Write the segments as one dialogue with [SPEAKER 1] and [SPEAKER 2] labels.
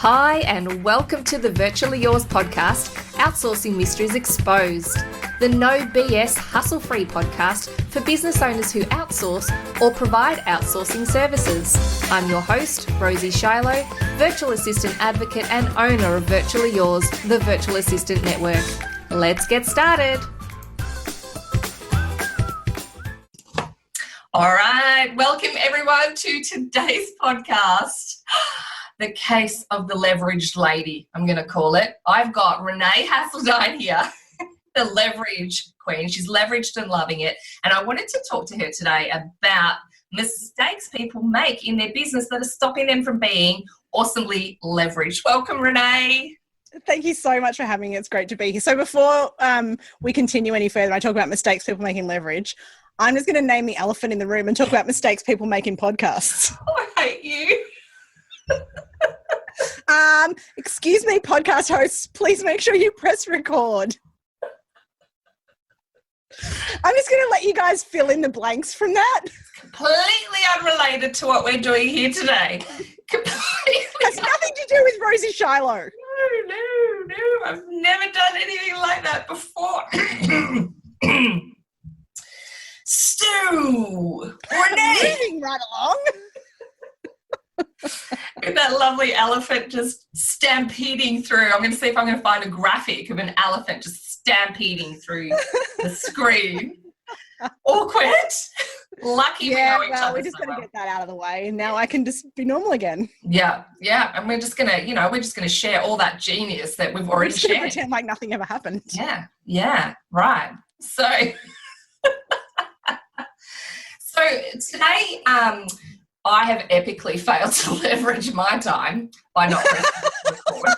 [SPEAKER 1] Hi, and welcome to the Virtually Yours podcast, Outsourcing Mysteries Exposed, the no BS hustle-free podcast for business owners who outsource or provide outsourcing services. I'm your host, Rosie Shiloh, virtual assistant advocate and owner of Virtually Yours, the virtual assistant network. Let's get started. All right, welcome everyone to today's podcast. The case of the leveraged lady, I'm going to call it. I've got Renee Hasseldine here, the leverage queen. She's leveraged and loving it. And I wanted to talk to her today about mistakes people make in their business that are stopping them from being awesomely leveraged. Welcome, Renee.
[SPEAKER 2] Thank you so much for having me. It's great to be here. So before we continue any further, I talk about mistakes people make in leverage. I'm just going to name the elephant in the room and talk about mistakes people make in podcasts.
[SPEAKER 1] Oh, I hate you.
[SPEAKER 2] Excuse me, podcast hosts, please make sure you press record. I'm just going to let you guys fill in the blanks from that.
[SPEAKER 1] Completely unrelated to what we're doing here today. Completely.
[SPEAKER 2] Has nothing to do with Rosie Shiloh.
[SPEAKER 1] No. I've never done anything like that before. Stu! Renee!
[SPEAKER 2] Moving right along.
[SPEAKER 1] With that lovely elephant just stampeding through. I'm going to see if I'm going to find a graphic of an elephant just stampeding through the screen. Awkward. Lucky we know each other.
[SPEAKER 2] We're just going to get that out of the way, and now I can just be normal again.
[SPEAKER 1] Yeah. And we're just going to, share all that genius that we've already shared.
[SPEAKER 2] Pretend like nothing ever happened.
[SPEAKER 1] Yeah, right. So, today, I have epically failed to leverage my time by not pressing record.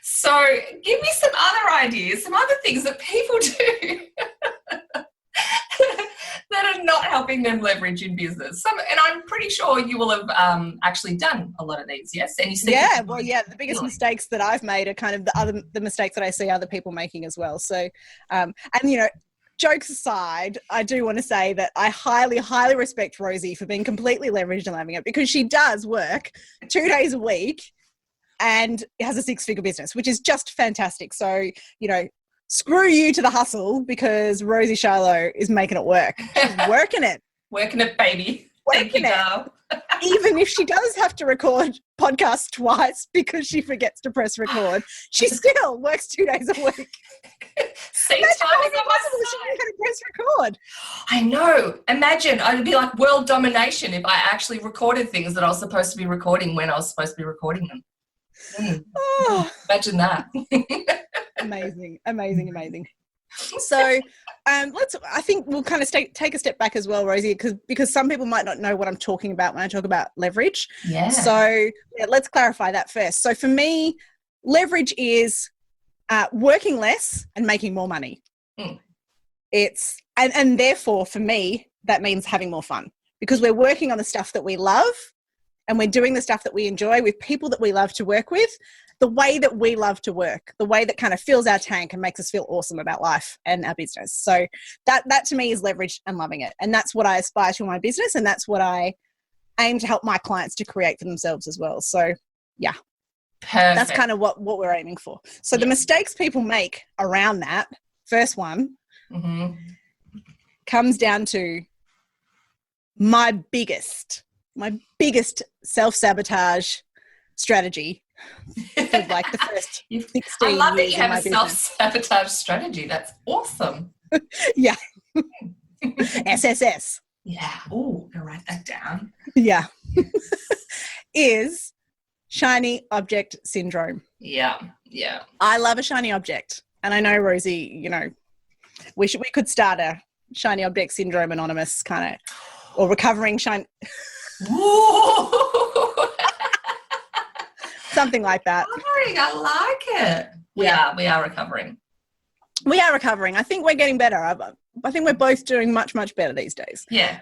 [SPEAKER 1] So give me some other ideas, some other things that people do that are not helping them leverage in business. And I'm pretty sure you will have actually done a lot of these, yes? And you see
[SPEAKER 2] the biggest mistakes that I've made are kind of the mistakes that I see other people making as well. So, jokes aside, I do want to say that I highly, highly respect Rosie for being completely leveraged and loving it, because she does work 2 days a week and has a 6-figure business, which is just fantastic. So, screw you to the hustle, because Rosie Shiloh is making it work. She's working it.
[SPEAKER 1] Working it, baby.
[SPEAKER 2] Working it. Even if she does have to record podcasts twice because she forgets to press record, she still works 2 days a week.
[SPEAKER 1] See,
[SPEAKER 2] that's
[SPEAKER 1] time is
[SPEAKER 2] impossible. She can't press record.
[SPEAKER 1] I know. Imagine, it'd be like world domination if I actually recorded things that I was supposed to be recording when I was supposed to be recording them. Imagine that.
[SPEAKER 2] Amazing. So I think we'll kind of take a step back as well, Rosie, because some people might not know what I'm talking about when I talk about leverage.
[SPEAKER 1] Yeah.
[SPEAKER 2] So let's clarify that first. So for me, leverage is working less and making more money. It's and therefore for me that means having more fun, because we're working on the stuff that we love and we're doing the stuff that we enjoy with people that we love to work with, the way that we love to work, the way that kind of fills our tank and makes us feel awesome about life and our business. So that to me is leverage and loving it. And that's what I aspire to in my business, and that's what I aim to help my clients to create for themselves as well. So yeah.
[SPEAKER 1] Perfect.
[SPEAKER 2] That's kind of what we're aiming for. So the mistakes people make around that, first one, comes down to my biggest self-sabotage strategy for like the first 16
[SPEAKER 1] I love that
[SPEAKER 2] years
[SPEAKER 1] you have a self-sabotage strategy. That's awesome.
[SPEAKER 2] Yeah. SSS.
[SPEAKER 1] Yeah. Oh, I'll write that down.
[SPEAKER 2] Yeah. Is shiny object syndrome.
[SPEAKER 1] Yeah.
[SPEAKER 2] I love a shiny object. And I know, Rosie, we could start a shiny object syndrome anonymous kind of, or recovering shiny. Something like that.
[SPEAKER 1] I like it. We are recovering.
[SPEAKER 2] We are recovering. I think we're getting better. I think we're both doing much, much better these days.
[SPEAKER 1] Yeah.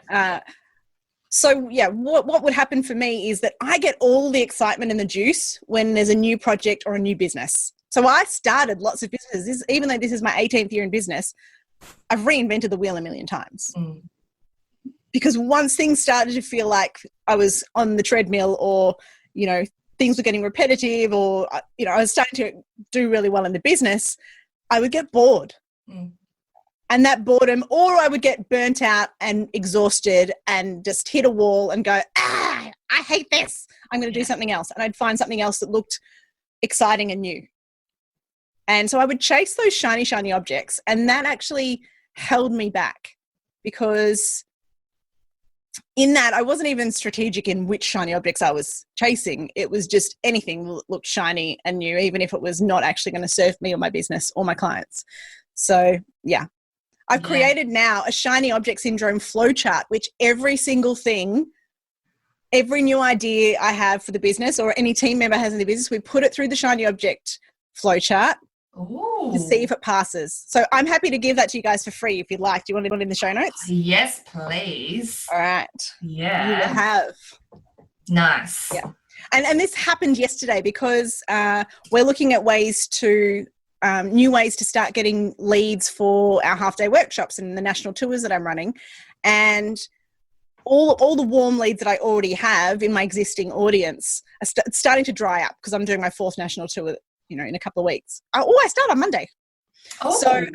[SPEAKER 2] What would happen for me is that I get all the excitement and the juice when there's a new project or a new business. So I started lots of businesses. Even though this is my 18th year in business, I've reinvented the wheel a million times. because once things started to feel like I was on the treadmill, or, things were getting repetitive, or, I was starting to do really well in the business, I would get bored. And that boredom, or I would get burnt out and exhausted and just hit a wall and go, I hate this. I'm going to do something else. And I'd find something else that looked exciting and new. And so I would chase those shiny, shiny objects. And that actually held me back, because in that I wasn't even strategic in which shiny objects I was chasing. It was just anything that looked shiny and new, even if it was not actually going to serve me or my business or my clients. So, yeah. I've created now a shiny object syndrome flowchart, which every single thing, every new idea I have for the business or any team member has in the business, we put it through the shiny object flowchart to see if it passes. So I'm happy to give that to you guys for free if you'd like. Do you want to put it in the show notes?
[SPEAKER 1] Yes, please.
[SPEAKER 2] All right.
[SPEAKER 1] Yeah.
[SPEAKER 2] You will have.
[SPEAKER 1] Nice.
[SPEAKER 2] Yeah. And this happened yesterday because we're looking at ways to new ways to start getting leads for our half-day workshops and the national tours that I'm running. And all the warm leads that I already have in my existing audience are starting to dry up, because I'm doing my 4th national tour, in a couple of weeks. I start on Monday. So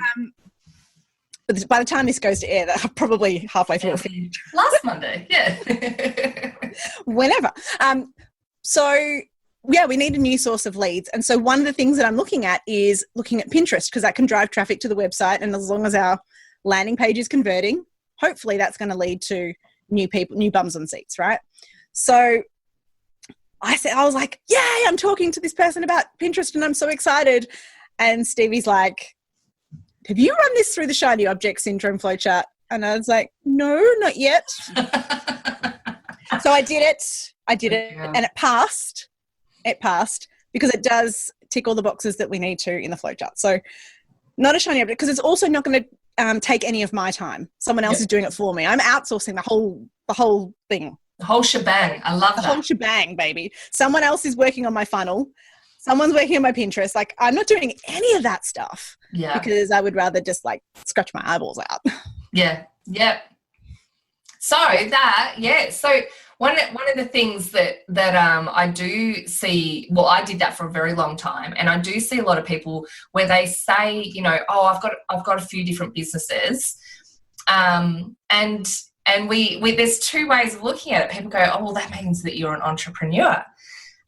[SPEAKER 2] but by the time this goes to air, that probably halfway through.
[SPEAKER 1] Last Monday, yeah.
[SPEAKER 2] Whenever. So yeah, we need a new source of leads. And so one of the things that I'm looking at is looking at Pinterest, because that can drive traffic to the website. And as long as our landing page is converting, hopefully that's going to lead to new people, new bums on seats, right? So I was like, yay, I'm talking to this person about Pinterest and I'm so excited. And Stevie's like, have you run this through the shiny object syndrome flowchart? And I was like, no, not yet. So I did it. And it passed. It passed because it does tick all the boxes that we need to in the flowchart. So not a shiny object, because it's also not going to take any of my time. Someone else is doing it for me. I'm outsourcing the whole thing. The whole
[SPEAKER 1] shebang. I love that.
[SPEAKER 2] The whole shebang, baby. Someone else is working on my funnel. Someone's working on my Pinterest. Like, I'm not doing any of that stuff.
[SPEAKER 1] Yeah.
[SPEAKER 2] Because I would rather just scratch my eyeballs out.
[SPEAKER 1] Yeah. Yep. So one of the things that I do see, well, I did that for a very long time, and I do see a lot of people where they say, I've got a few different businesses, and we there's two ways of looking at it. People go, oh, well, that means that you're an entrepreneur.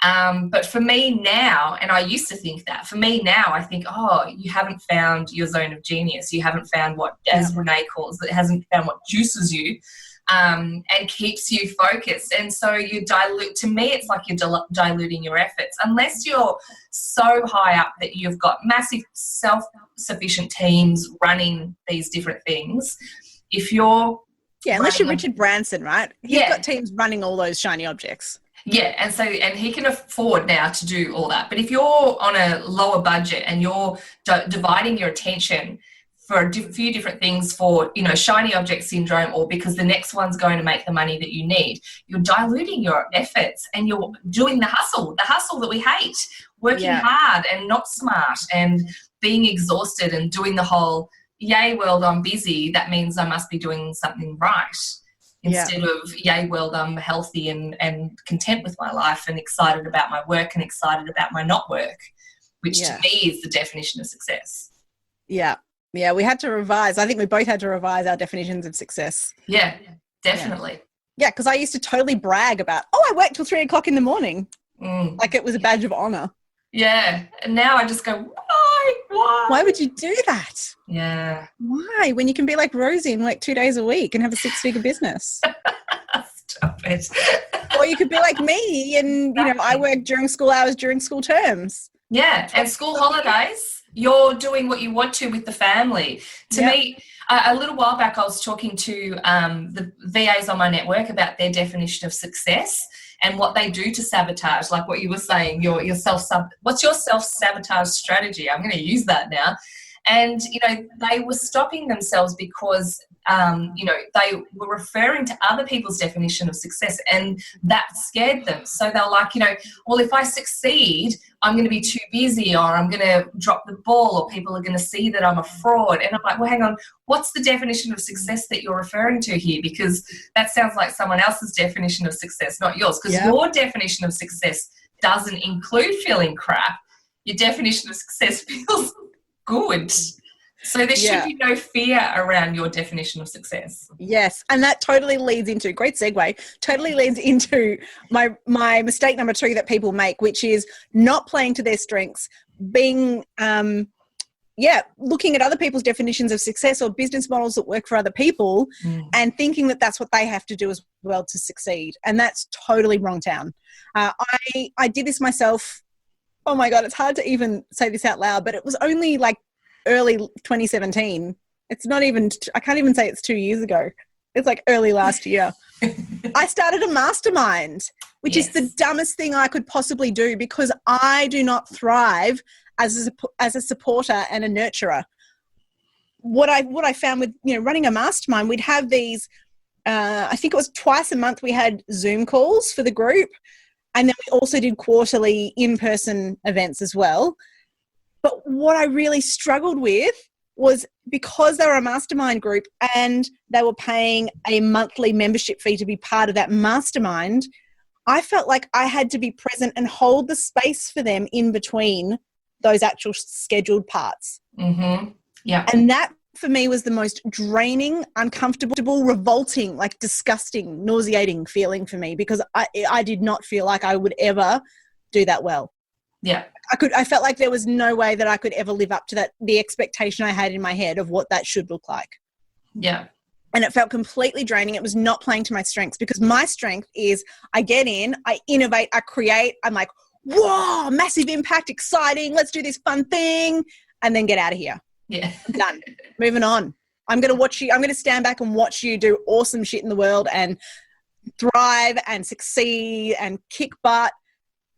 [SPEAKER 1] But for me now, and I used to think that, for me now, I think, oh, you haven't found your zone of genius. You haven't found what, as Renee calls it, hasn't found what juices you. And keeps you focused. And so you dilute, to me, it's like you're diluting your efforts. Unless you're so high up that you've got massive self-sufficient teams running these different things, if you're...
[SPEAKER 2] Yeah, unless you're Richard Branson, right? He's got teams running all those shiny objects.
[SPEAKER 1] Yeah, and he can afford now to do all that. But if you're on a lower budget and you're dividing your attention for a few different things for, shiny object syndrome, or because the next one's going to make the money that you need, you're diluting your efforts and you're doing the hustle that we hate, working hard and not smart and being exhausted and doing the whole, yay, world, I'm busy. That means I must be doing something right. Instead of, yay, world, I'm healthy and content with my life and excited about my work and excited about my not work, which to me is the definition of success.
[SPEAKER 2] Yeah. Yeah, we had to revise. I think we both had to revise our definitions of success.
[SPEAKER 1] Yeah, definitely.
[SPEAKER 2] Yeah, because I used to totally brag about, I worked till 3 o'clock in the morning. Like it was a badge of honor.
[SPEAKER 1] Yeah, and now I just go, why?
[SPEAKER 2] Why would you do that?
[SPEAKER 1] Yeah.
[SPEAKER 2] Why? When you can be like Rosie and work 2 days a week and have a 6-figure business.
[SPEAKER 1] Stop it.
[SPEAKER 2] Or you could be like me and, I work during school hours, during school terms.
[SPEAKER 1] Yeah, and school holidays. You're doing what you want to with the family. To me, a little while back, I was talking to the VAs on my network about their definition of success and what they do to sabotage, like what you were saying, what's your self-sabotage strategy? I'm going to use that now. And, they were stopping themselves because, they were referring to other people's definition of success, and that scared them. So they're like, well, if I succeed, I'm going to be too busy, or I'm going to drop the ball, or people are going to see that I'm a fraud. And I'm like, well, hang on, what's the definition of success that you're referring to here? Because that sounds like someone else's definition of success, not yours. Because your definition of success doesn't include feeling crap. Your definition of success feels good. So there should be no fear around your definition of success.
[SPEAKER 2] Yes, and that totally leads into, great segue, totally leads into my mistake number 2 that people make, which is not playing to their strengths, being, looking at other people's definitions of success or business models that work for other people and thinking that that's what they have to do as well to succeed. And that's totally wrong town. I did this myself. Oh my God, it's hard to even say this out loud, but it was only like early 2017. It's not even, I can't even say it's 2 years ago. It's like early last year. I started a mastermind, which is the dumbest thing I could possibly do, because I do not thrive as a supporter and a nurturer. What I found with, running a mastermind, we'd have these, I think it was twice a month we had Zoom calls for the group. And then we also did quarterly in-person events as well. But what I really struggled with was, because they were a mastermind group and they were paying a monthly membership fee to be part of that mastermind, I felt like I had to be present and hold the space for them in between those actual scheduled parts.
[SPEAKER 1] Mm-hmm. Yeah.
[SPEAKER 2] And that for me was the most draining, uncomfortable, revolting, like disgusting, nauseating feeling for me, because I did not feel like I would ever do that well.
[SPEAKER 1] Yeah.
[SPEAKER 2] I felt like there was no way that I could ever live up to the expectation I had in my head of what that should look like.
[SPEAKER 1] Yeah.
[SPEAKER 2] And it felt completely draining. It was not playing to my strengths, because my strength is I get in, I innovate, I create. I'm like, whoa, massive impact, exciting. Let's do this fun thing. And then get out of here.
[SPEAKER 1] Yeah.
[SPEAKER 2] I'm done. Moving on. I'm going to watch you. I'm going to stand back and watch you do awesome shit in the world and thrive and succeed and kick butt,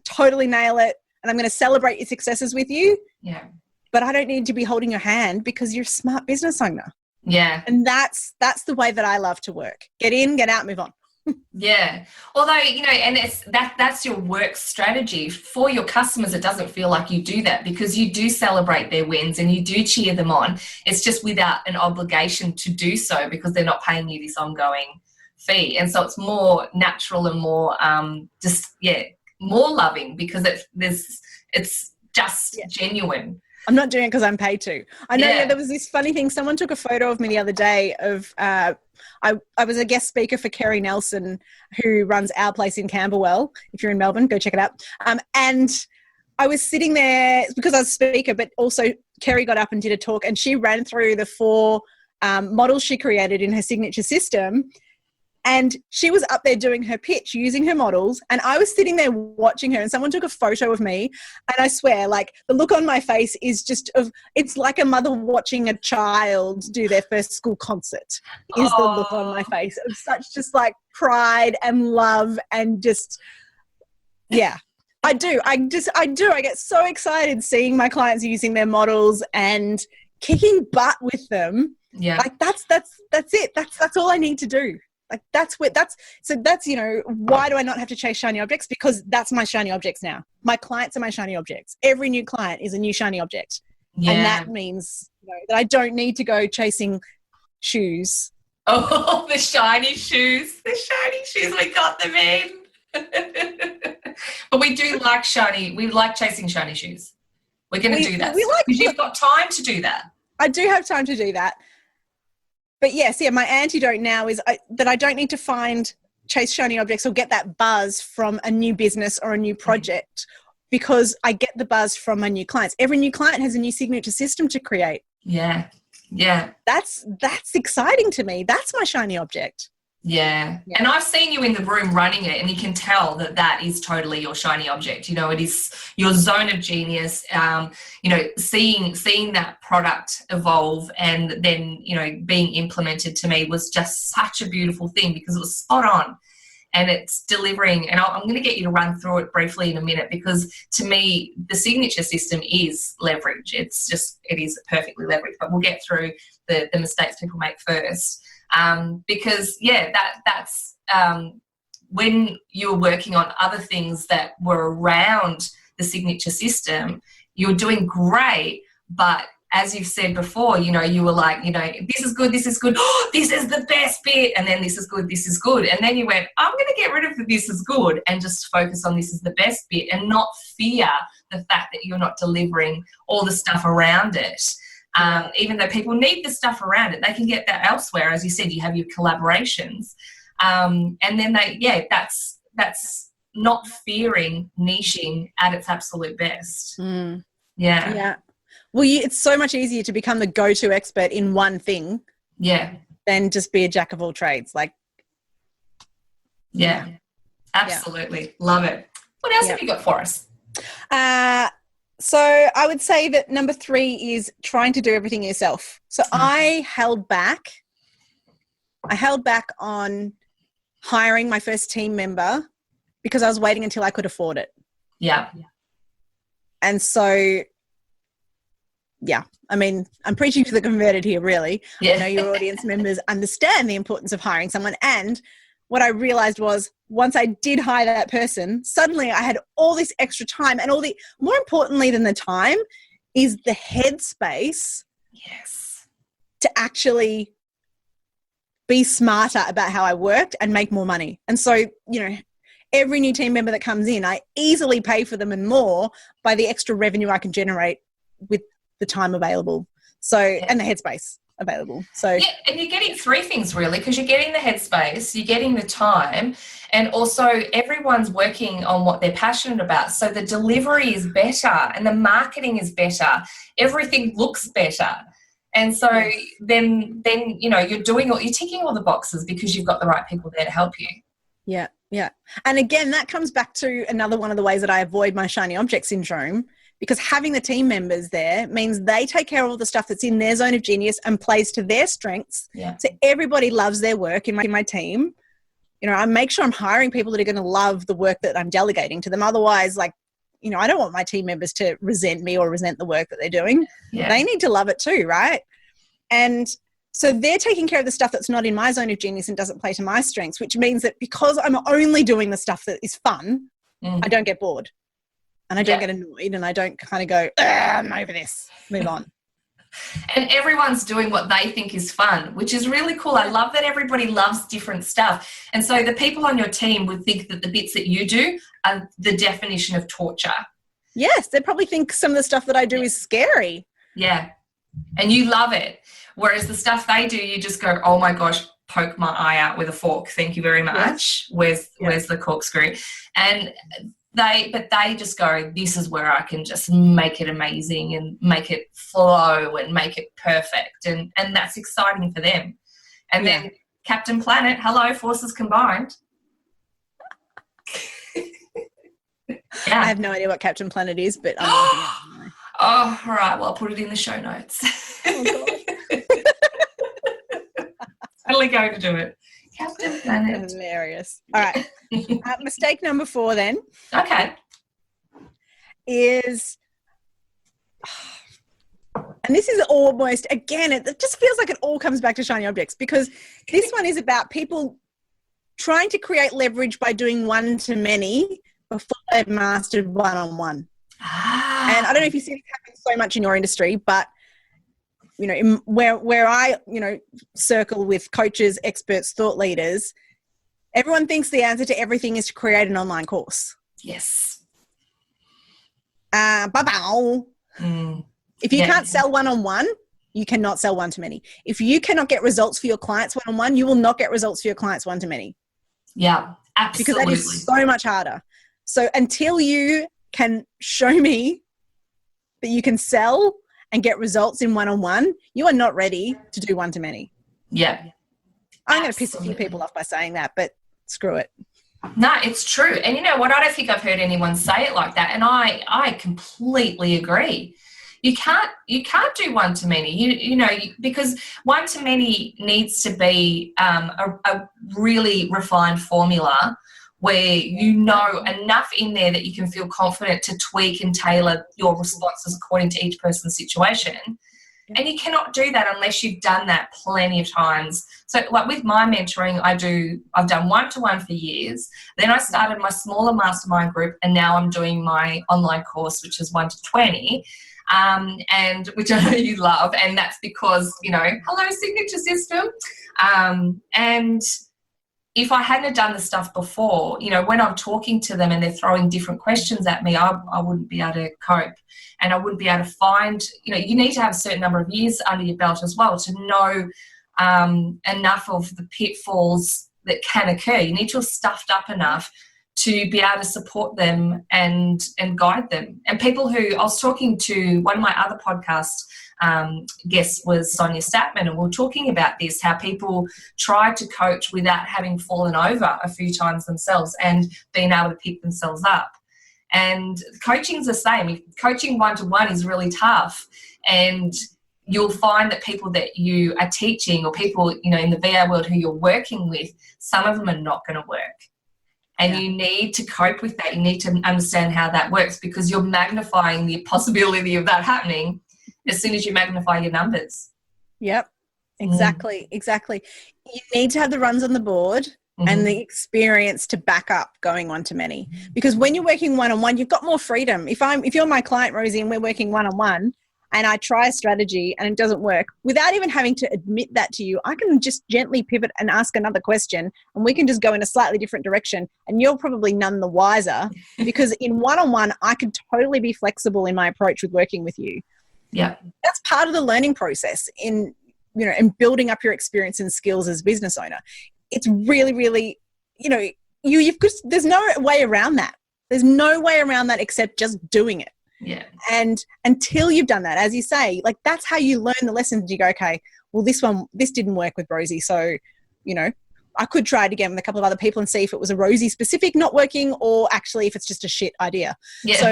[SPEAKER 2] totally nail it. And I'm going to celebrate your successes with you.
[SPEAKER 1] Yeah.
[SPEAKER 2] But I don't need to be holding your hand, because you're a smart business owner.
[SPEAKER 1] Yeah.
[SPEAKER 2] And that's the way that I love to work. Get in, get out, move on.
[SPEAKER 1] Yeah. Although, and it's that's your work strategy for your customers. It doesn't feel like you do that, because you do celebrate their wins and you do cheer them on. It's just without an obligation to do so, because they're not paying you this ongoing fee. And so it's more natural and more more loving, because it's just genuine.
[SPEAKER 2] I'm not doing it because I'm paid to. I know there was this funny thing. Someone took a photo of me the other day of I was a guest speaker for Kerry Nelson, who runs Our Place in Camberwell. If you're in Melbourne, go check it out. And I was sitting there because I was a speaker, but also Kerry got up and did a talk, and she ran through the 4 models she created in her signature system. And she was up there doing her pitch using her models, and I was sitting there watching her, and someone took a photo of me, and I swear, like, the look on my face is it's like a mother watching a child do their first school concert is the look on my face of such just like pride and love and just, yeah. I do. I get so excited seeing my clients using their models and kicking butt with them.
[SPEAKER 1] Yeah.
[SPEAKER 2] Like that's it. That's all I need to do. Like that's why do I not have to chase shiny objects? Because that's my shiny objects now. My clients are my shiny objects. Every new client is a new shiny object. Yeah. And that means that I don't need to go chasing shoes.
[SPEAKER 1] Oh, the shiny shoes. The shiny shoes, we got them in. But we do like we like chasing shiny shoes. We're going to do that. Because you've got time to do that.
[SPEAKER 2] I do have time to do that. But yes, my antidote now is that I don't need to chase shiny objects or get that buzz from a new business or a new project, because I get the buzz from my new clients. Every new client has a new signature system to create.
[SPEAKER 1] Yeah. Yeah.
[SPEAKER 2] That's exciting to me. That's my shiny object.
[SPEAKER 1] Yeah. And I've seen you in the room running it, and you can tell that is totally your shiny object. It is your zone of genius. Seeing that product evolve and then, being implemented, to me was just such a beautiful thing, because it was spot on. and it's delivering. And I'm going to get you to run through it briefly in a minute, because to me, the signature system is leverage. It is perfectly leveraged, but we'll get through the mistakes people make first. Because that's when you're working on other things that were around the signature system, you're doing great, but as you've said before, you were like, this is good, oh, this is the best bit, and then this is good, and then you went, I'm going to get rid of the this is good and just focus on this is the best bit, and not fear the fact that you're not delivering all the stuff around it. Even though people need the stuff around it, they can get that elsewhere. As you said, you have your collaborations, and then that's not fearing niching at its absolute best. Yeah.
[SPEAKER 2] Well, it's so much easier to become the go-to expert in one thing, than just be a jack of all trades.
[SPEAKER 1] Absolutely, love it. What else have you got for us?
[SPEAKER 2] So I would say that number 3 is trying to do everything yourself. So I held back on hiring my first team member because I was waiting until I could afford it.
[SPEAKER 1] Yeah.
[SPEAKER 2] And so, I mean, I'm preaching to the converted here, really.
[SPEAKER 1] Yeah.
[SPEAKER 2] I know your audience members understand the importance of hiring someone. And what I realized was once I did hire that person, suddenly I had all this extra time, and more importantly than the time is the headspace to actually be smarter about how I worked and make more money. And so, every new team member that comes in, I easily pay for them and more by the extra revenue I can generate with the time available. So, and the headspace available. So,
[SPEAKER 1] and you're getting 3 things really, because you're getting the headspace, you're getting the time, and also everyone's working on what they're passionate about. So the delivery is better and the marketing is better. Everything looks better. And so then you're ticking all the boxes because you've got the right people there to help you.
[SPEAKER 2] Yeah. And again, that comes back to another one of the ways that I avoid my shiny object syndrome, because having the team members there means they take care of all the stuff that's in their zone of genius and plays to their strengths. Yeah. So everybody loves their work in my team. I make sure I'm hiring people that are going to love the work that I'm delegating to them. Otherwise, I don't want my team members to resent me or resent the work that they're doing. Yeah. They need to love it too, right? And so they're taking care of the stuff that's not in my zone of genius and doesn't play to my strengths, which means that because I'm only doing the stuff that is fun, I don't get bored and I don't get annoyed, and I don't kind of go, I'm over this, move on.
[SPEAKER 1] And everyone's doing what they think is fun, which is really cool. I love that everybody loves different stuff. And so the people on your team would think that the bits that you do are the definition of torture.
[SPEAKER 2] Yes, they probably think some of the stuff that I do is scary.
[SPEAKER 1] Yeah. And you love it. Whereas the stuff they do, you just go, oh my gosh, poke my eye out with a fork. Thank you very much. Yes. Where's the corkscrew? And they just go, this is where I can just make it amazing and make it flow and make it perfect. And that's exciting for them. And then Captain Planet, hello, forces combined.
[SPEAKER 2] I have no idea what Captain Planet is, but I'm looking at it.
[SPEAKER 1] Oh, all right. Well, I'll put it in the show notes.
[SPEAKER 2] Oh, God.
[SPEAKER 1] Totally going to do it. Captain Planet.
[SPEAKER 2] Hilarious. All right. Mistake number 4 then.
[SPEAKER 1] Okay.
[SPEAKER 2] Is, and this is almost, again, it just feels like it all comes back to shiny objects, because this one is about people trying to create leverage by doing one-to-many before they've mastered one-on-one. And I don't know if you see this happen so much in your industry, but where I circle with coaches, experts, thought leaders, everyone thinks the answer to everything is to create an online course.
[SPEAKER 1] Yes.
[SPEAKER 2] If you can't sell one-on-one, you cannot sell one-to-many. If you cannot get results for your clients one-on-one, you will not get results for your clients one-to-many.
[SPEAKER 1] Yeah, absolutely.
[SPEAKER 2] Because that is so much harder. So until you can show me that you can sell and get results in one-on-one, you are not ready to do one-to-many.
[SPEAKER 1] Yeah.
[SPEAKER 2] I'm going to piss a few people off by saying that, but screw it.
[SPEAKER 1] No, it's true. And you know what? I don't think I've heard anyone say it like that. And I completely agree. You can't do one-to-many, because one-to-many needs to be a really refined formula where you know enough in there that you can feel confident to tweak and tailor your responses according to each person's situation. And you cannot do that unless you've done that plenty of times. So like with my mentoring, I've done one-to-one for years. Then I started my smaller mastermind group, and now I'm doing my online course, which is 1-to-20, and which I know you love. And that's because, hello, signature system. And if I hadn't done the stuff before, when I'm talking to them and they're throwing different questions at me, I wouldn't be able to cope, and I wouldn't be able to find, you need to have a certain number of years under your belt as well to know enough of the pitfalls that can occur. You need to have stuffed up enough to be able to support them and guide them. And people who, I was talking to, one of my other podcast guests was Sonia Statman, and we were talking about this, how people try to coach without having fallen over a few times themselves and being able to pick themselves up. And coaching's the same. Coaching one-to-one is really tough, and you'll find that people that you are teaching, or people, in the VA world who you're working with, some of them are not going to work. And you need to cope with that. You need to understand how that works, because you're magnifying the possibility of that happening as soon as you magnify your numbers.
[SPEAKER 2] Yep, exactly. You need to have the runs on the board and the experience to back up going one-to-many. Because when you're working one-on-one, you've got more freedom. If you're my client, Rosie, and we're working one-on-one, and I try a strategy and it doesn't work, without even having to admit that to you, I can just gently pivot and ask another question, and we can just go in a slightly different direction, and you're probably none the wiser, because in one-on-one, I can totally be flexible in my approach with working with you.
[SPEAKER 1] Yeah. That's
[SPEAKER 2] part of the learning process in building up your experience and skills as a business owner. It's really, really, there's no way around that. There's no way around that except just doing it.
[SPEAKER 1] Yeah.
[SPEAKER 2] And until you've done that, as you say, like, that's how you learn the lessons. You go, okay, well, this didn't work with Rosie. So, I could try it again with a couple of other people and see if it was a Rosie specific not working, or actually if it's just a shit idea. Yeah. So,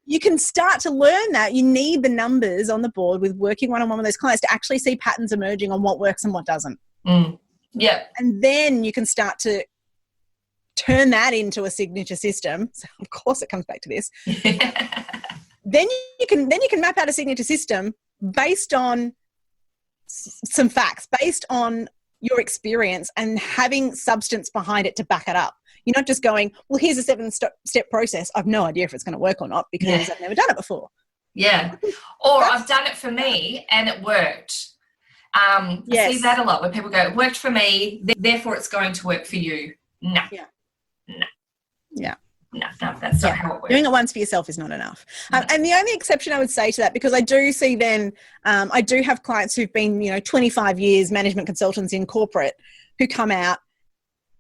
[SPEAKER 2] you can start to learn that. You need the numbers on the board with working one-on-one with those clients to actually see patterns emerging on what works and what doesn't.
[SPEAKER 1] Yeah.
[SPEAKER 2] And then you can start to turn that into a signature system. So of course it comes back to this. Then you can map out a signature system based on some facts, based on your experience, and having substance behind it to back it up. You're not just going, well, here's a 7-step process. I've no idea if it's going to work or not, because I've never done it before.
[SPEAKER 1] Yeah. Or I've done it for me and it worked. I see that a lot, where people go, it worked for me, therefore it's going to work for you. No. Yeah. No.
[SPEAKER 2] Yeah.
[SPEAKER 1] No, that's not how it works.
[SPEAKER 2] Doing it once for yourself is not enough. And the only exception I would say to that, because I do see then, I do have clients who've been, 25 years management consultants in corporate who come out.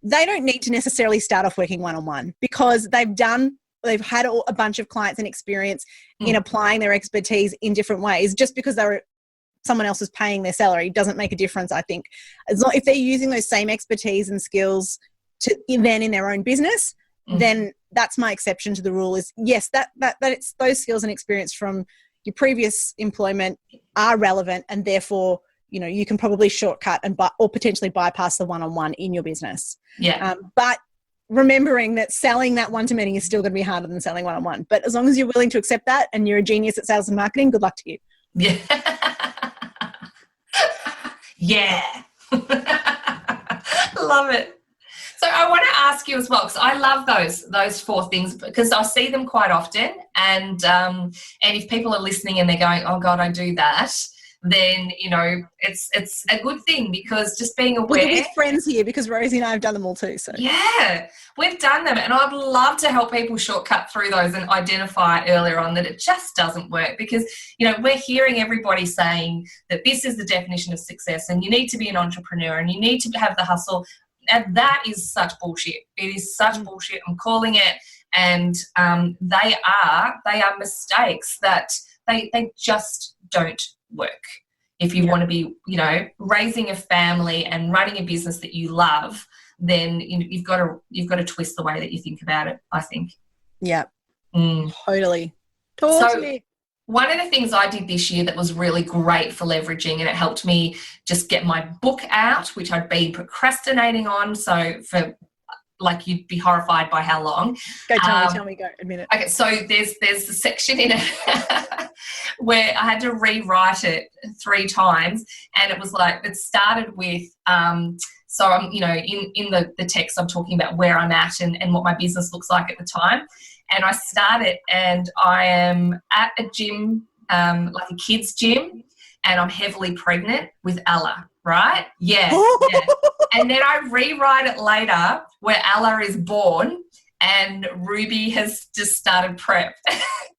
[SPEAKER 2] They don't need to necessarily start off working one-on-one, because they've had a bunch of clients and experience in applying their expertise in different ways. Just because someone else is paying their salary doesn't make a difference, I think. As long if they're using those same expertise and skills then in their own business, then that's my exception to the rule. Is yes, that it's those skills and experience from your previous employment are relevant, and therefore you can probably shortcut or potentially bypass the one-on-one in your business.
[SPEAKER 1] Yeah.
[SPEAKER 2] But remembering that selling that one-to-many is still going to be harder than selling one-on-one. But as long as you're willing to accept that and you're a genius at sales and marketing, good luck to you.
[SPEAKER 1] Yeah. Yeah. Love it. So I want to ask you as well, because I love those 4 things, because I see them quite often. And if people are listening and they're going, oh God, I do that, then, it's a good thing, because just being aware.
[SPEAKER 2] We're with friends here, because Rosie and I have done them all too. So
[SPEAKER 1] yeah, we've done them, and I'd love to help people shortcut through those and identify earlier on that it just doesn't work, because, we're hearing everybody saying that this is the definition of success, and you need to be an entrepreneur, and you need to have the hustle. And that is such bullshit. It is such bullshit. I'm calling it. And they are mistakes that they just don't work. If you want to be, raising a family and running a business that you love, then you've got to twist the way that you think about it, I think.
[SPEAKER 2] Yeah. Totally.
[SPEAKER 1] So one of the things I did this year that was really great for leveraging, and it helped me just get my book out, which I'd been procrastinating on. So for like you'd be horrified by how long.
[SPEAKER 2] Go tell me, go, admit it.
[SPEAKER 1] Okay, so there's a section in it where I had to rewrite it 3 times, and it was like, it started with, so I'm, you know, in the text I'm talking about where I'm at and what my business looks like at the time. And I started, and I am at a gym, like a kids gym, and I'm heavily pregnant with Ella, right? Yeah. And then I rewrite it later where Ella is born and Ruby has just started prep.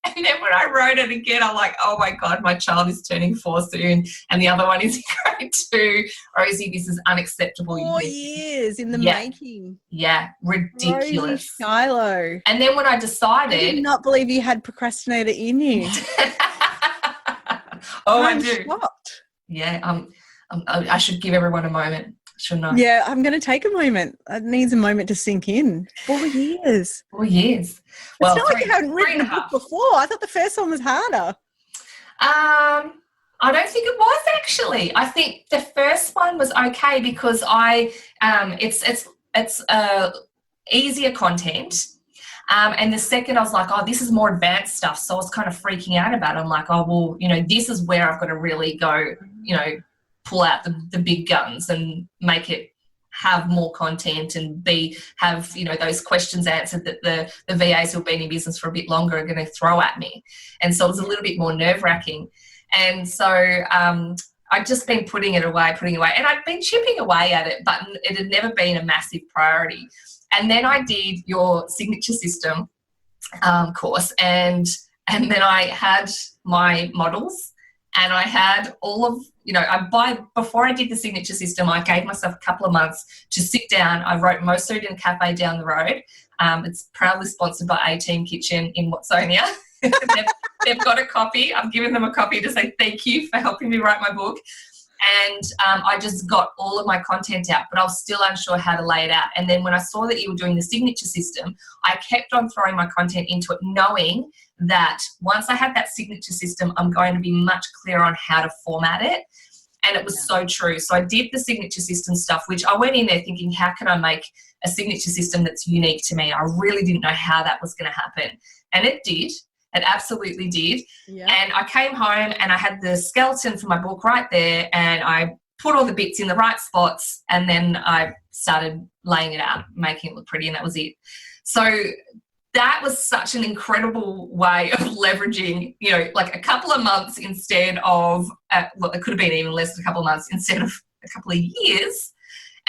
[SPEAKER 1] And then when I wrote it again, I'm like, oh, my God, my child is turning 4 soon, and the other one is in grade 2. Rosie, this is unacceptable.
[SPEAKER 2] 4 years in the making.
[SPEAKER 1] Yeah, ridiculous.
[SPEAKER 2] Rosie Shiloh.
[SPEAKER 1] And then when I decided...
[SPEAKER 2] I did not believe you had procrastinator in you.
[SPEAKER 1] I do.
[SPEAKER 2] Shocked.
[SPEAKER 1] Yeah, I should give everyone a moment, shouldn't I?
[SPEAKER 2] Yeah, I'm going to take a moment. It needs a moment to sink in. 4 years.
[SPEAKER 1] 4 years.
[SPEAKER 2] Well, it's not like you hadn't written a book before. I thought the first one was harder.
[SPEAKER 1] I don't think it was, actually. I think the first one was okay because it's easier content. And the second, I was like, oh, this is more advanced stuff. So I was kind of freaking out about it. I'm like, oh, well, you know, this is where I've got to really go, you know, pull out the big guns and make it have more content and have, you know, those questions answered that the VAs who have been in business for a bit longer are going to throw at me. And so it was a little bit more nerve-wracking. And so I'd just been putting it away. And I'd been chipping away at it, but it had never been a massive priority. And then I did your signature system course, and then I had my models, and I had all of, you know, before I did the signature system, I gave myself a couple of months to sit down. I wrote Most Food in a Cafe down the road. It's proudly sponsored by A-Team Kitchen in Watsonia. They've got a copy. I've given them a copy to say thank you for helping me write my book. And I just got all of my content out, but I was still unsure how to lay it out. And then when I saw that you were doing the signature system, I kept on throwing my content into it, knowing that once I had that signature system, I'm going to be much clearer on how to format it. And it was so true. So I did the signature system stuff, which I went in there thinking, how can I make a signature system that's unique to me? I really didn't know how that was going to happen. And it did. It absolutely did. Yeah. And I came home and I had the skeleton for my book right there, and I put all the bits in the right spots, and then I started laying it out, making it look pretty, and that was it. So that was such an incredible way of leveraging, you know, like a couple of months instead of, well, it could have been even less than a couple of months instead of a couple of years.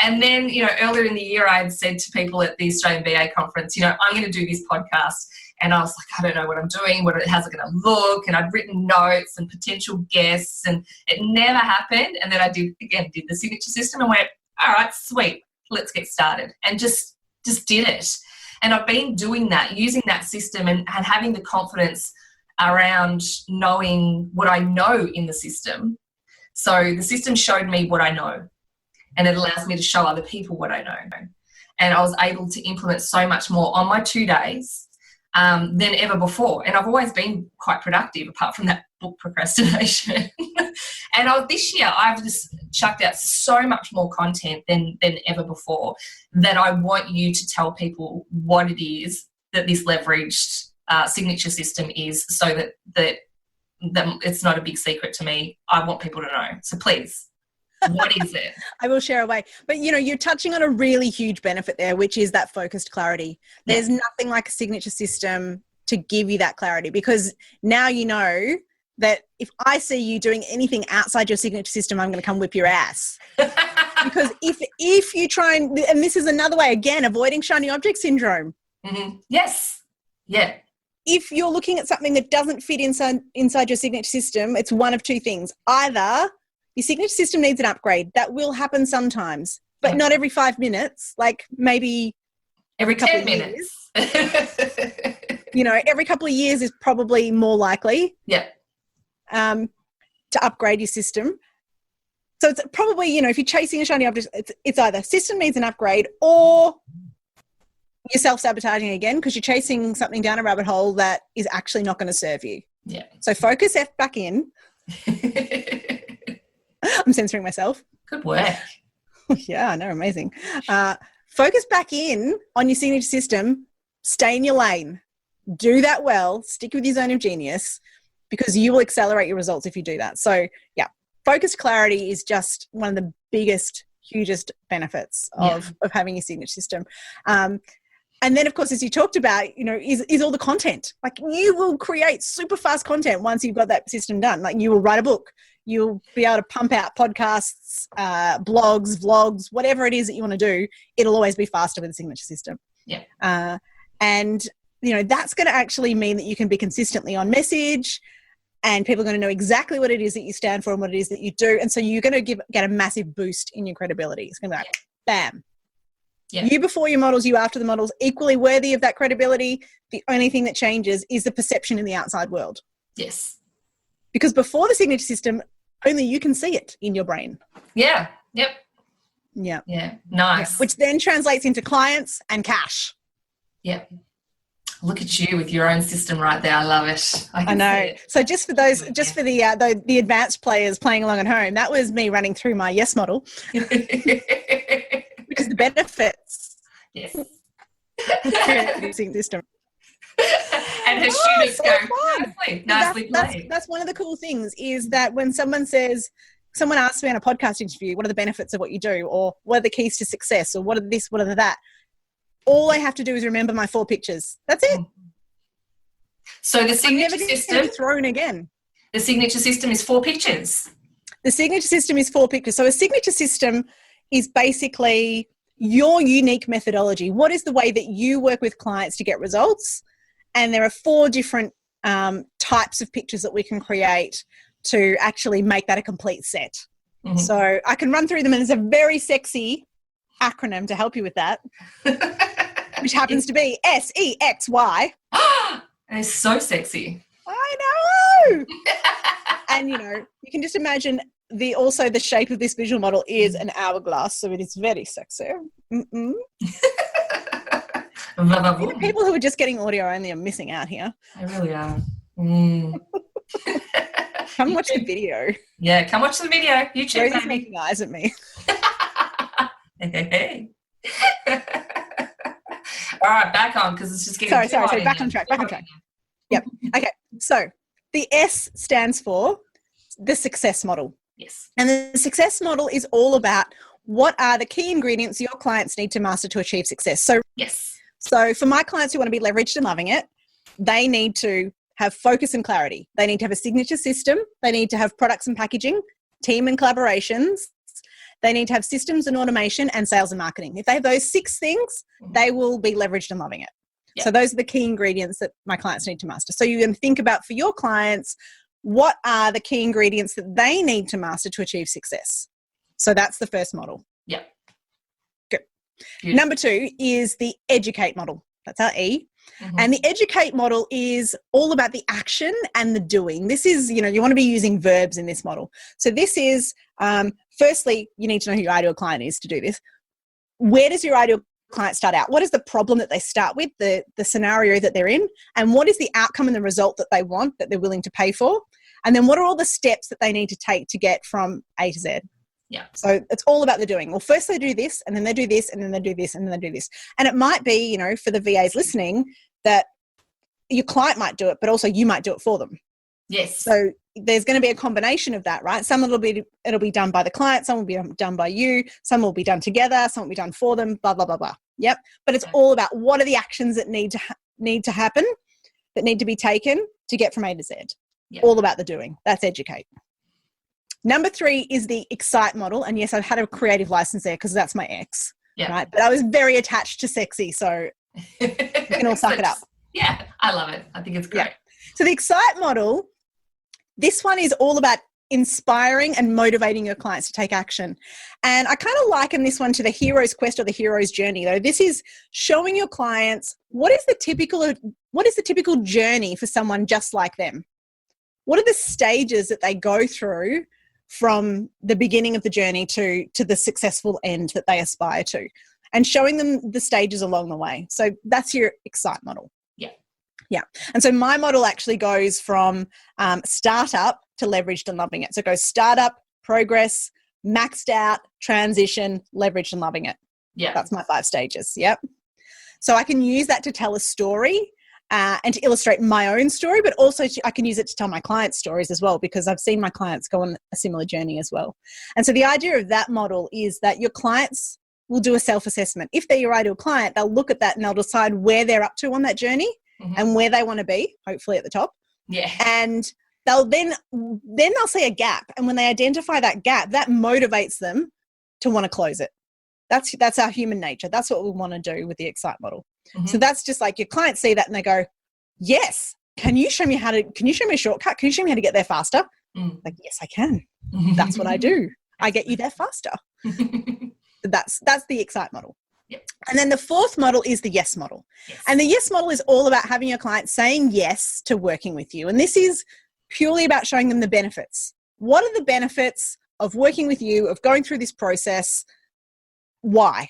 [SPEAKER 1] And then, you know, earlier in the year, I had said to people at the Australian VA conference, you know, I'm going to do this podcast. And I was like, I don't know what I'm doing, how's it going to look? And I'd written notes and potential guests, and it never happened. And then I did the signature system and went, all right, sweet, let's get started. And just did it. And I've been doing that, using that system and having the confidence around knowing what I know in the system. So the system showed me what I know, and it allows me to show other people what I know. And I was able to implement so much more on my 2 days than ever before. And I've always been quite productive apart from that book procrastination. And this year I've just chucked out so much more content than ever before, that I want you to tell people what it is that this leveraged signature system is, so that it's not a big secret to me. I want people to know. So please, what is it?
[SPEAKER 2] I will share away. But, you know, you're touching on a really huge benefit there, which is that focused clarity. There's nothing like a signature system to give you that clarity, because now you know that if I see you doing anything outside your signature system, I'm going to come whip your ass. Because if you try and this is another way, again, avoiding shiny object syndrome.
[SPEAKER 1] Mm-hmm. Yes. Yeah.
[SPEAKER 2] If you're looking at something that doesn't fit inside your signature system, it's one of two things. Either your signature system needs an upgrade. That will happen sometimes, but not every 5 minutes, like maybe
[SPEAKER 1] every couple of minutes.
[SPEAKER 2] You know, every couple of years is probably more likely.
[SPEAKER 1] Yeah.
[SPEAKER 2] To upgrade your system. So it's probably, you know, if you're chasing a shiny object, it's either system needs an upgrade or you're self-sabotaging again because you're chasing something down a rabbit hole that is actually not going to serve you.
[SPEAKER 1] Yeah.
[SPEAKER 2] So focus F back in. I'm censoring myself.
[SPEAKER 1] Good work.
[SPEAKER 2] Yeah, I know, amazing. focus back in on your signature system, stay in your lane, do that well, stick with your zone of genius, because you will accelerate your results if you do that. So yeah, focused clarity is just one of the biggest, hugest benefits of having your signature system. And then, of course, as you talked about, is all the content. Like, you will create super fast content once you've got that system done. Like, you will write a book. You'll be able to pump out podcasts, blogs, vlogs, whatever it is that you want to do. It'll always be faster with a signature system.
[SPEAKER 1] Yeah.
[SPEAKER 2] And, that's going to actually mean that you can be consistently on message, and people are going to know exactly what it is that you stand for and what it is that you do. And so you're going to get a massive boost in your credibility. It's going to be like, bam. Yeah. You before your models, you after the models, equally worthy of that credibility. The only thing that changes is the perception in the outside world.
[SPEAKER 1] Yes.
[SPEAKER 2] Because before the signature system, only you can see it in your brain.
[SPEAKER 1] Yeah. Yep.
[SPEAKER 2] Yeah.
[SPEAKER 1] Yeah. Nice.
[SPEAKER 2] Yeah. Which then translates into clients and cash.
[SPEAKER 1] Yeah. Look at you with your own system right there. I love it.
[SPEAKER 2] I know. It. So just for those, for the advanced players playing along at home, that was me running through my yes model. Because the benefits.
[SPEAKER 1] Yes.
[SPEAKER 2] System.
[SPEAKER 1] And her students go, nicely played.
[SPEAKER 2] That's one of the cool things, is that when someone asks me on a podcast interview, what are the benefits of what you do, or what are the keys to success, or what are this, what are that, all I have to do is remember my 4 pictures. That's it.
[SPEAKER 1] So the signature system,
[SPEAKER 2] thrown again.
[SPEAKER 1] The signature system is 4 pictures.
[SPEAKER 2] The signature system is 4 pictures. So a signature system is basically your unique methodology. What is the way that you work with clients to get results? And there are 4 different types of pictures that we can create to actually make that a complete set. Mm-hmm. So I can run through them, and it's a very sexy acronym to help you with that, which happens to be SEXY.
[SPEAKER 1] It's so sexy.
[SPEAKER 2] I know. And, you can just imagine also the shape of this visual model is an hourglass, so it is very sexy. People who are just getting audio only are missing out here.
[SPEAKER 1] They really are.
[SPEAKER 2] Come watch the video.
[SPEAKER 1] Yeah, come watch the video. YouTube,
[SPEAKER 2] Rosie's making eyes at me.
[SPEAKER 1] Hey. All right, back on, because it's just getting
[SPEAKER 2] sorry. Back on track. Yep. Okay. So the S stands for the success model.
[SPEAKER 1] Yes.
[SPEAKER 2] And the success model is all about what are the key ingredients your clients need to master to achieve success. So
[SPEAKER 1] yes.
[SPEAKER 2] So for my clients who want to be leveraged and loving it, they need to have focus and clarity. They need to have a signature system. They need to have products and packaging, team and collaborations. They need to have systems and automation, and sales and marketing. If they have those 6 things, they will be leveraged and loving it. Yep. So those are the key ingredients that my clients need to master. So you can think about, for your clients, what are the key ingredients that they need to master to achieve success? So that's the first model.
[SPEAKER 1] Yep.
[SPEAKER 2] Good. Beautiful. Number 2 is the educate model. That's our E. Mm-hmm. And the educate model is all about the action and the doing. This is, you want to be using verbs in this model. So this is, firstly, you need to know who your ideal client is to do this. Where does your ideal client start out? What is the problem that they start with, the scenario that they're in, and what is the outcome and the result that they want, that they're willing to pay for? And then what are all the steps that they need to take to get from A to Z?
[SPEAKER 1] Yeah.
[SPEAKER 2] So it's all about the doing. Well, first they do this, and then they do this, and then they do this, and then they do this. And it might be, for the VAs listening, that your client might do it, but also you might do it for them.
[SPEAKER 1] Yes.
[SPEAKER 2] So there's going to be a combination of that, right? Some it'll be done by the client, some will be done by you, some will be done together, some will be done for them, blah, blah, blah, blah. Yep. But it's all about what are the actions that need to happen, that need to be taken to get from A to Z. Yep. All about the doing. That's educate. Number 3 is the xcite model. And yes, I've had a creative license there because that's my ex. Yeah. Right. But I was very attached to sexy. So you can all suck it up.
[SPEAKER 1] Yeah. I love it. I think it's great.
[SPEAKER 2] Yeah. So the xcite model, this one is all about inspiring and motivating your clients to take action. And I kind of liken this one to the hero's quest or the hero's journey, though. This is showing your clients what is the typical journey for someone just like them. What are the stages that they go through from the beginning of the journey to the successful end that they aspire to, and showing them the stages along the way. So that's your xcite model. Yeah. And so my model actually goes from startup to leveraged and loving it. So it goes startup, progress, maxed out, transition, leveraged and loving it.
[SPEAKER 1] Yeah.
[SPEAKER 2] That's my 5 stages. Yep. So I can use that to tell a story and to illustrate my own story, but also I can use it to tell my clients' stories as well, because I've seen my clients go on a similar journey as well. And so the idea of that model is that your clients will do a self-assessment. If they're your ideal client, they'll look at that and they'll decide where they're up to on that journey and where they want to be, hopefully at the top.
[SPEAKER 1] Yeah.
[SPEAKER 2] And they'll then they'll see a gap. And when they identify that gap, that motivates them to want to close it. That's our human nature. That's what we want to do with the xcite model. So that's just like your clients see that and they go, yes, can you show me a shortcut? Can you show me how to get there faster? Like, yes, I can. That's what I do. I get you there faster. That's the xcite model.
[SPEAKER 1] Yep.
[SPEAKER 2] And then the 4th model is the yes model. Yes. And the yes model is all about having your client saying yes to working with you. And this is purely about showing them the benefits. What are the benefits of working with you, of going through this process? Why?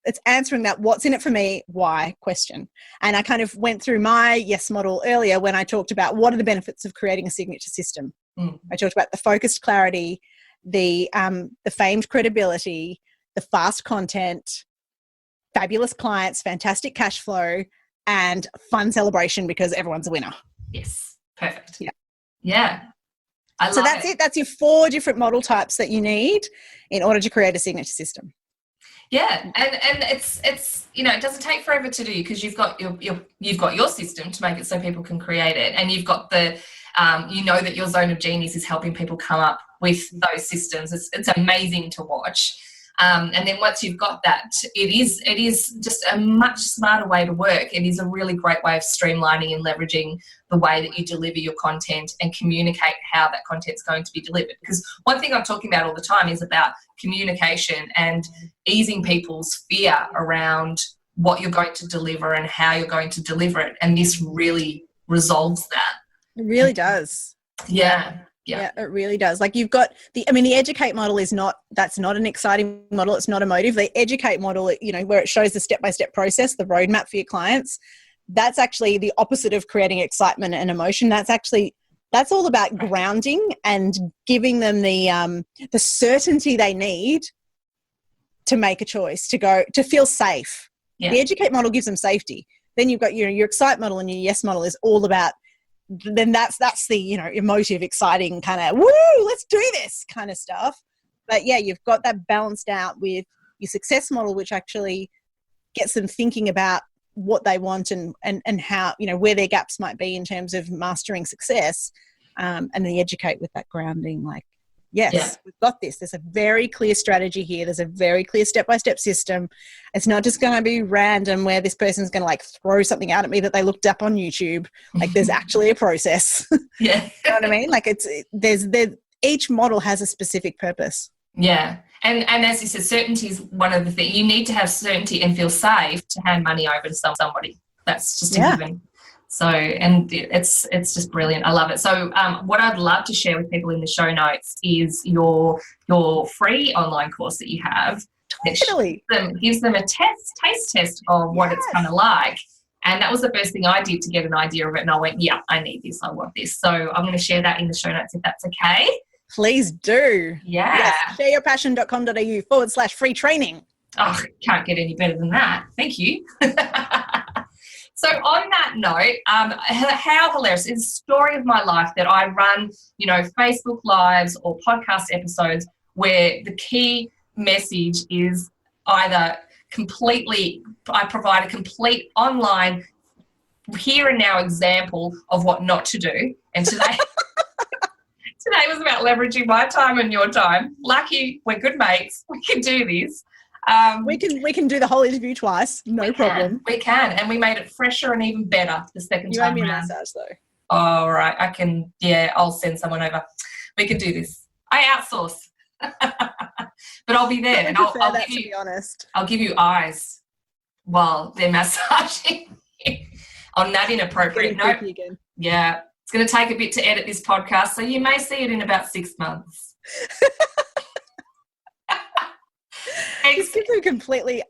[SPEAKER 2] It's answering that what's in it for me, why question. And I kind of went through my yes model earlier when I talked about what are the benefits of creating a signature system. I talked about the focused clarity, the famed credibility, the fast content, fabulous clients, fantastic cash flow, and fun celebration because everyone's a winner.
[SPEAKER 1] Yes. Perfect.
[SPEAKER 2] Yeah.
[SPEAKER 1] So
[SPEAKER 2] that's it. That's your 4 different model types that you need in order to create a signature system.
[SPEAKER 1] Yeah, and it's it doesn't take forever to do because you've got your system to make it so people can create it, and you've got the that your zone of genius is helping people come up with those systems. It's amazing to watch. And then once you've got that, it is just a much smarter way to work. It is a really great way of streamlining and leveraging the way that you deliver your content and communicate how that content's going to be delivered. Because one thing I'm talking about all the time is about communication and easing people's fear around what you're going to deliver and how you're going to deliver it. And this really resolves that.
[SPEAKER 2] It really does.
[SPEAKER 1] Yeah,
[SPEAKER 2] it really does. Like you've got the educate model that's not an exciting model. It's not emotive. The educate model, where it shows the step-by-step process, the roadmap for your clients, that's actually the opposite of creating excitement and emotion. That's all about grounding and giving them the certainty they need to make a choice, to feel safe. Yeah. The educate model gives them safety. Then you've got your excite model, and your yes model is all about, then that's the emotive, exciting kind of woo, let's do this kind of stuff. But yeah, you've got that balanced out with your success model, which actually gets them thinking about what they want and how, where their gaps might be in terms of mastering success, and then educate with that grounding, like, yes, we've got this. There's a very clear strategy here. There's a very clear step-by-step system. It's not just going to be random where this person's going to throw something out at me that they looked up on YouTube. Like there's actually a process.
[SPEAKER 1] Yeah.
[SPEAKER 2] You know what I mean? Like there's each model has a specific purpose.
[SPEAKER 1] Yeah. And as you said, certainty is one of the things. You need to have certainty and feel safe to hand money over to somebody. That's just a given. So, and it's just brilliant. I love it. So what I'd love to share with people in the show notes is your free online course that you have.
[SPEAKER 2] Totally.
[SPEAKER 1] Gives them a taste test of what it's kind of like. And that was the first thing I did to get an idea of it. And I went, yeah, I need this. I want this. So I'm going to share that in the show notes if that's okay.
[SPEAKER 2] Please do.
[SPEAKER 1] Yeah.
[SPEAKER 2] Yes, shareyourpassion.com.au/free training.
[SPEAKER 1] Oh, can't get any better than that. Thank you. So on that note, how hilarious. It's a story of my life that I run, Facebook Lives or podcast episodes where the key message is either I provide a complete online here and now example of what not to do. And today was about leveraging my time and your time. Lucky we're good mates. We can do this.
[SPEAKER 2] We can do the whole interview twice. No problem.
[SPEAKER 1] We can. And we made it fresher and even better the second time
[SPEAKER 2] You owe me
[SPEAKER 1] around.
[SPEAKER 2] a massage though.
[SPEAKER 1] All right. I can, I'll send someone over. We can do this. I outsource. But I'll be there. And I'll give you, to be honest. I'll give you eyes while they're massaging. On that inappropriate note. Yeah. It's going to take a bit to edit this podcast, so you may see it in about 6 months.
[SPEAKER 2] This could be completely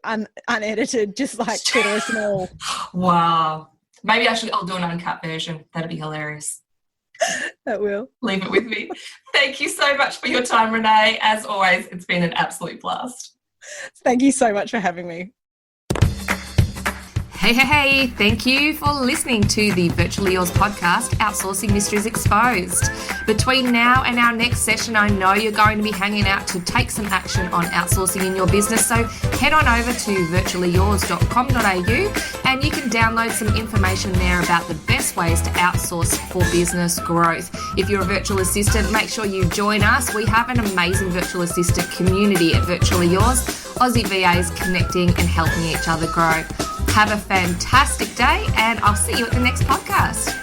[SPEAKER 2] unedited, just like Twitter small.
[SPEAKER 1] Wow. Maybe I'll do an uncut version. That'd be hilarious.
[SPEAKER 2] That will.
[SPEAKER 1] Leave it with me. Thank you so much for your time, Renee. As always, it's been an absolute blast.
[SPEAKER 2] Thank you so much for having me.
[SPEAKER 1] Hey, thank you for listening to the Virtually Yours podcast, Outsourcing Mysteries Exposed. Between now and our next session, I know you're going to be hanging out to take some action on outsourcing in your business. So head on over to virtuallyyours.com.au and you can download some information there about the best ways to outsource for business growth. If you're a virtual assistant, make sure you join us. We have an amazing virtual assistant community at Virtually Yours, Aussie VAs connecting and helping each other grow. Have a fantastic day, and I'll see you at the next podcast.